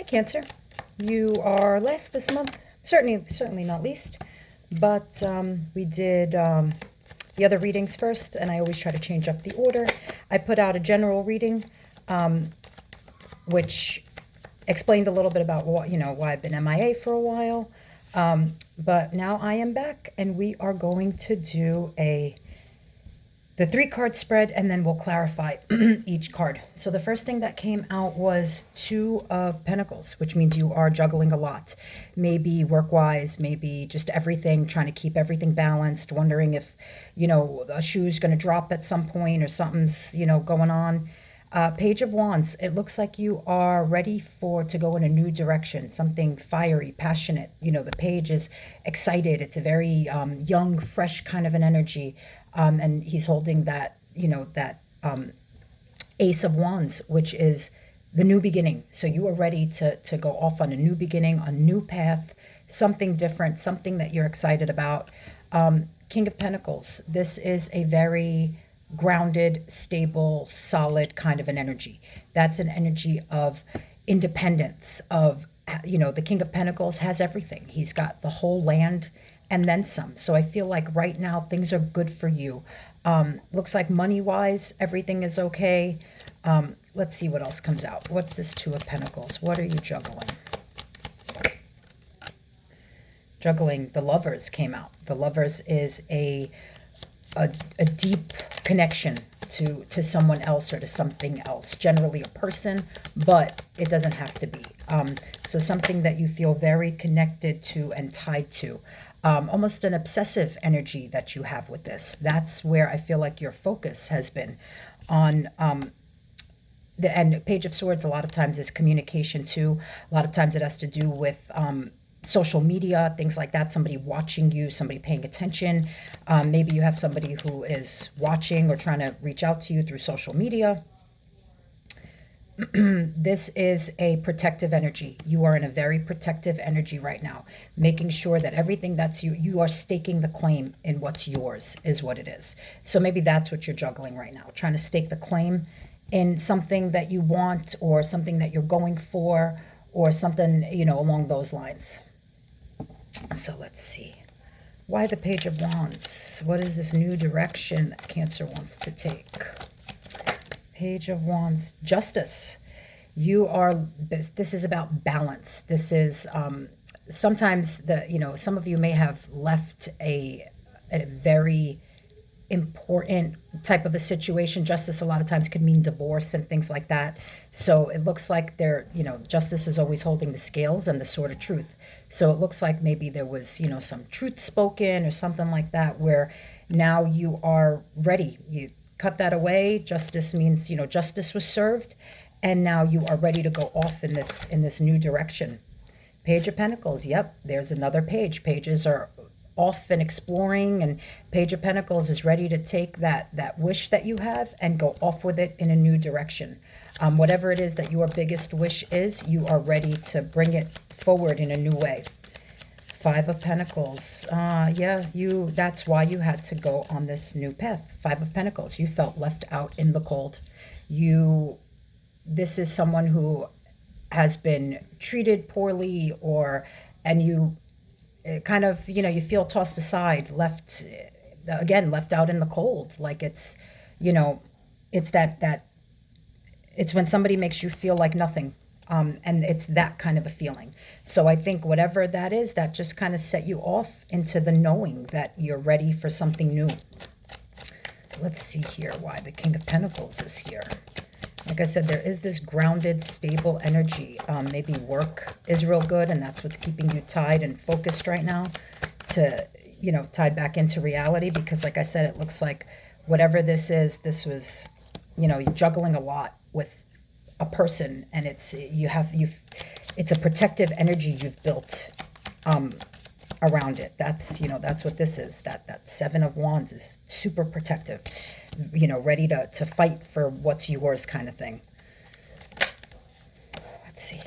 Cancer. You are last this month, certainly not least, but we did the other readings first, and I always try to change up the order. I put out a general reading, which explained a little bit about what, why I've been MIA for a while, but now I am back, and we are going to do the 3-card spread, and then we'll clarify each card. So the first thing that came out was 2 of Pentacles, which means you are juggling a lot. Maybe work-wise, maybe just everything, trying to keep everything balanced, wondering if, a shoe's going to drop at some point or something's, going on. Page of Wands, it looks like you are ready to go in a new direction, something fiery, passionate. The page is excited. It's a very young, fresh kind of an energy. And he's holding that, Ace of Wands, which is the new beginning. So you are ready to go off on a new beginning, a new path, something different, something that you're excited about. King of Pentacles, this is a very grounded, stable, solid kind of an energy. That's an energy of independence, of, the King of Pentacles has everything. He's got the whole land and then some. So I feel like right now things are good for you. Looks like money-wise, everything is okay. Let's see what else comes out. What's this 2 of Pentacles? What are you juggling? Juggling, the Lovers came out. The Lovers is a deep connection to someone else or to something else, generally a person, but it doesn't have to be. So something that you feel very connected to and tied to. Almost an obsessive energy that you have with this. That's where I feel like your focus has been on. And Page of Swords a lot of times is communication too. A lot of times it has to do with social media, things like that, somebody watching you, somebody paying attention. Maybe you have somebody who is watching or trying to reach out to you through social media. This is a protective energy. You are in a very protective energy right now, making sure that everything that's you are staking the claim in what's yours is what it is. So maybe that's what you're juggling right now, trying to stake the claim in something that you want or something that you're going for or something, along those lines. So let's see. Why the Page of Wands? What is this new direction that Cancer wants to take? Page of Wands, Justice. This is about balance. This is sometimes some of you may have left a very important type of a situation. Justice a lot of times could mean divorce and things like that. So it looks like Justice is always holding the scales and the sword of truth. So it looks like maybe there was, some truth spoken or something like that, where now you are ready. You cut that away. Justice means, justice was served, and now you are ready to go off in this new direction. Page of Pentacles. Yep, there's another page. Pages are off and exploring, and Page of Pentacles is ready to take that wish that you have and go off with it in a new direction. Whatever it is that your biggest wish is, you are ready to bring it forward in a new way. 5 of Pentacles. That's why you had to go on this new path. 5 of Pentacles. You felt left out in the cold. This is someone who has been treated poorly, and you kind of, you feel tossed aside, left out in the cold. Like it's it's when somebody makes you feel like nothing. And it's that kind of a feeling. So I think whatever that is, that just kind of set you off into the knowing that you're ready for something new. Let's see here why the King of Pentacles is here. Like I said, there is this grounded, stable energy. Maybe work is real good, and that's what's keeping you tied and focused right now to, tied back into reality. Because like I said, it looks like whatever this was, you're juggling a lot with a person, and it's a protective energy you've built around it. That's what this is. That 7 of Wands is super protective, ready to fight for what's yours kind of thing. Let's see.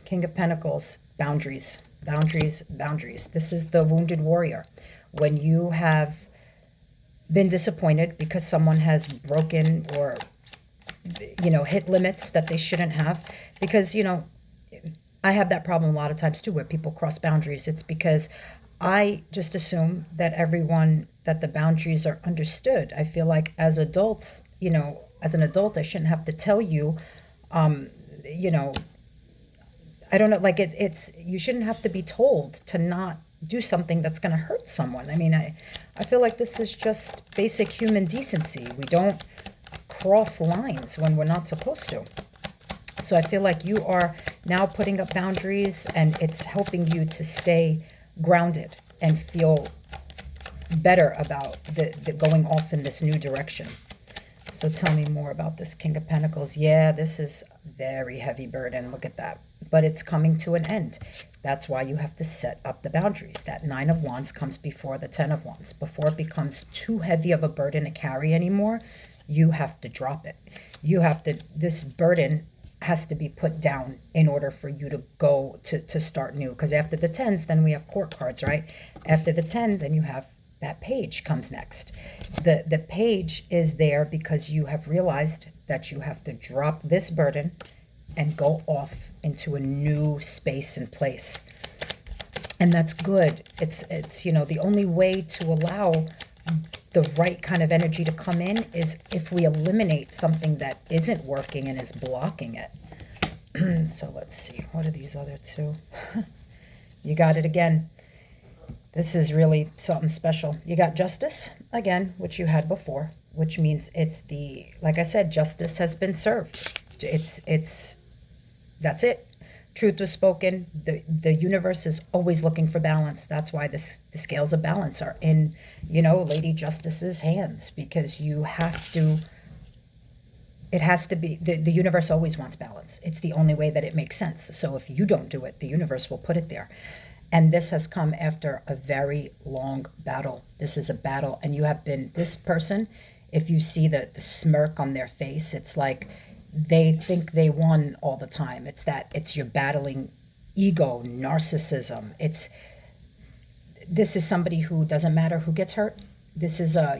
King of Pentacles, boundaries. This is the wounded warrior. When you have been disappointed because someone has broken or hit limits that they shouldn't have, because I have that problem a lot of times too, where people cross boundaries. It's because I just assume that everyone, that the boundaries are understood. I feel like as adults, as an adult, I shouldn't have to tell you, you know, I don't know, like it's, you shouldn't have to be told to not do something that's going to hurt someone. I mean, I feel like this is just basic human decency. We don't cross lines when we're not supposed to. So I feel like you are now putting up boundaries, and it's helping you to stay grounded and feel better about the going off in this new direction. So tell me more about this King of Pentacles. Yeah, this is very heavy burden. Look at that. But it's coming to an end. That's why you have to set up the boundaries. That Nine of Wands comes before the Ten of Wands. Before it becomes too heavy of a burden to carry anymore, you have to drop it. You have to, this burden has to be put down in order for you to go to start new. Because after the tens, then we have court cards, right? After the 10, then you have that page comes next. The page is there because you have realized that you have to drop this burden and go off into a new space and place. And that's good. It's the only way to allow the right kind of energy to come in is if we eliminate something that isn't working and is blocking it. So let's see. What are these other two? You got it again. This is really something special. You got Justice again, which you had before, which means it's like I said, justice has been served. That's it. Truth was spoken. The universe is always looking for balance. That's why the scales of balance are in, Lady Justice's hands, because you have to, it has to be, the universe always wants balance. It's the only way that it makes sense. So if you don't do it, the universe will put it there. And this has come after a very long battle. This is a battle. And you have been, this person, if you see the smirk on their face, it's like they think they won all the time. It's your battling ego, narcissism. This is somebody who doesn't matter who gets hurt. This is a,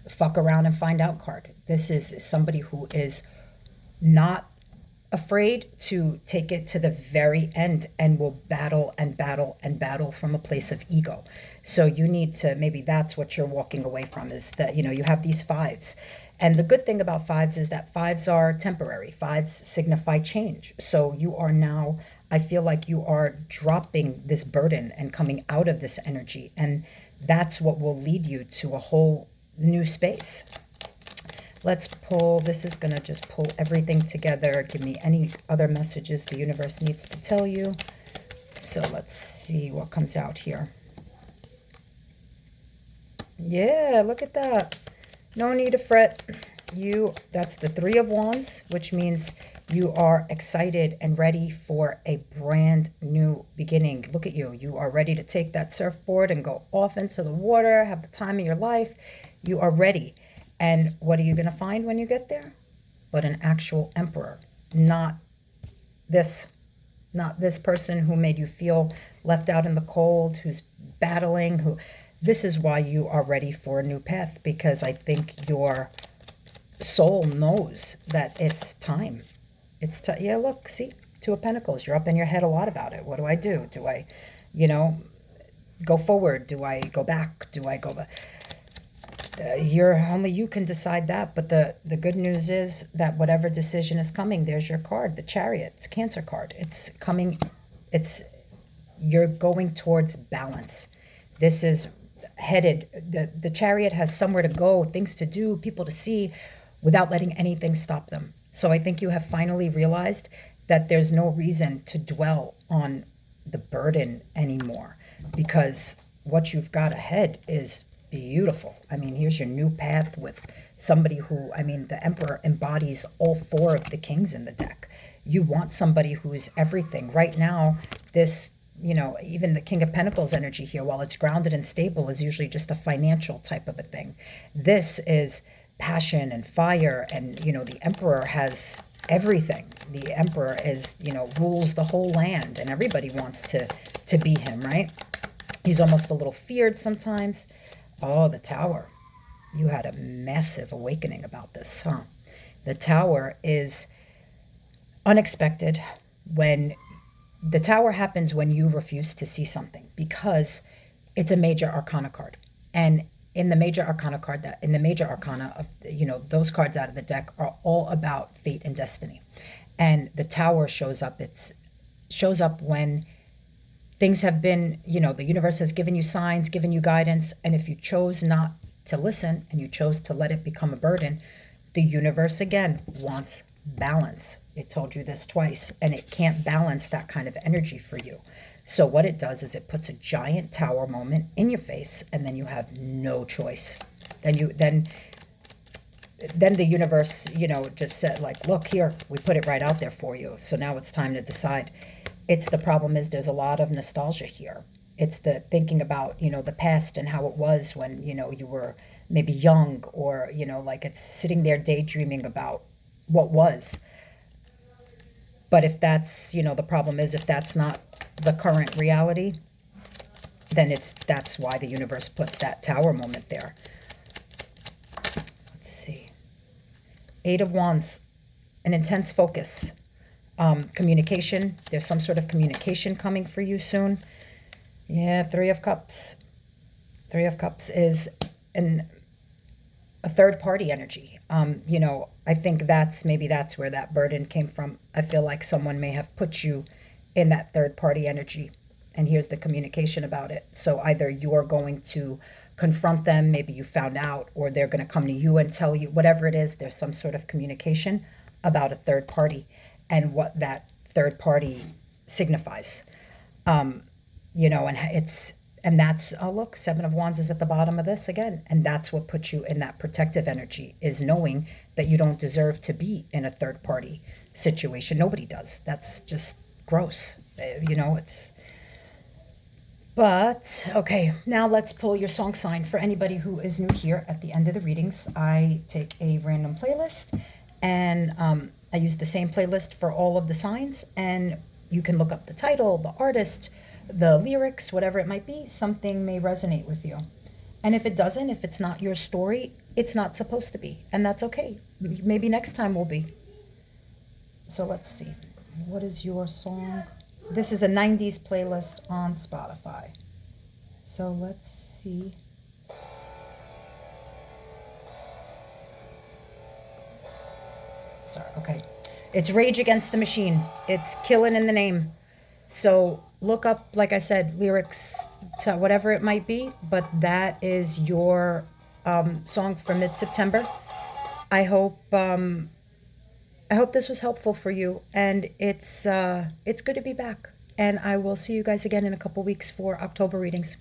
fuck around and find out card. This is somebody who is not afraid to take it to the very end and will battle and battle and battle from a place of ego. So you need to, maybe that's what you're walking away from, is that, you have these fives. And the good thing about fives is that fives are temporary. Fives signify change. So you are now, I feel like you are dropping this burden and coming out of this energy. And that's what will lead you to a whole new space. Let's pull, this is going to just pull everything together. Give me any other messages the universe needs to tell you. So let's see what comes out here. Yeah, look at that. No need to fret. That's the Three of Wands, which means you are excited and ready for a brand new beginning. Look at you. You are ready to take that surfboard and go off into the water, have the time of your life. You are ready. And what are you going to find when you get there? But an actual emperor, not this person who made you feel left out in the cold, who's battling, this is why you are ready for a new path, because I think your soul knows that it's time. Yeah, look, see, Two of Pentacles. You're up in your head a lot about it. What do I do? Do I, go forward? Do I go back? Do I go back? Only you can decide that. But the good news is that whatever decision is coming, there's your card, the Chariot. It's Cancer card. It's coming. You're going towards balance. This is headed, the Chariot has somewhere to go, things to do, people to see, without letting anything stop them. So I think you have finally realized that there's no reason to dwell on the burden anymore, because what you've got ahead is beautiful. I mean, here's your new path with somebody who, the Emperor embodies all four of the kings in the deck. You want somebody who's everything. Right now, this, even the King of Pentacles energy here, while it's grounded and stable, is usually just a financial type of a thing. This is passion and fire, and, the Emperor has everything. The Emperor is, rules the whole land, and everybody wants to be him, right? He's almost a little feared sometimes. Oh, the Tower. You had a massive awakening about this, huh? The Tower is unexpected. when the Tower happens when you refuse to see something, because it's a major arcana card. And in the major arcana card, that in the major arcana of, those cards out of the deck are all about fate and destiny. And the Tower shows up when things have been, the universe has given you signs, given you guidance, and if you chose not to listen and you chose to let it become a burden, the universe again wants balance. It told you this twice, and it can't balance that kind of energy for you. So what it does is it puts a giant tower moment in your face, and then you have no choice. Then the universe, just said, like, look here, we put it right out there for you. So now it's time to decide. The problem is there's a lot of nostalgia here. It's the thinking about, the past and how it was when, you were maybe young, or, like it's sitting there daydreaming about what was. But if that's, the problem is if that's not the current reality, then that's why the universe puts that tower moment there. Let's see. Eight of Wands, an intense focus. Communication. There's some sort of communication coming for you soon. Yeah, Three of Cups. Three of Cups is a third party energy. I think maybe that's where that burden came from. I feel like someone may have put you in that third party energy, and here's the communication about it. So either you're going to confront them, maybe you found out, or they're going to come to you and tell you, whatever it is, there's some sort of communication about a third party and what that third party signifies. And that's, oh, look, Seven of Wands is at the bottom of this again. And that's what puts you in that protective energy, is knowing that you don't deserve to be in a third party situation. Nobody does. That's just gross. But, okay, now let's pull your song sign. For anybody who is new here, at the end of the readings, I take a random playlist, and I use the same playlist for all of the signs, and you can look up the title, the artist, the lyrics, whatever it might be. Something may resonate with you. And if it doesn't, if it's not your story, it's not supposed to be. And that's okay. Maybe next time will be. So let's see. What is your song? This is a 90s playlist on Spotify. So let's see. Sorry, okay. It's Rage Against the Machine. It's Killing in the Name. So look up, like I said, lyrics to whatever it might be, but that is your song for mid-September. I hope this was helpful for you, and it's good to be back. And I will see you guys again in a couple weeks for October readings.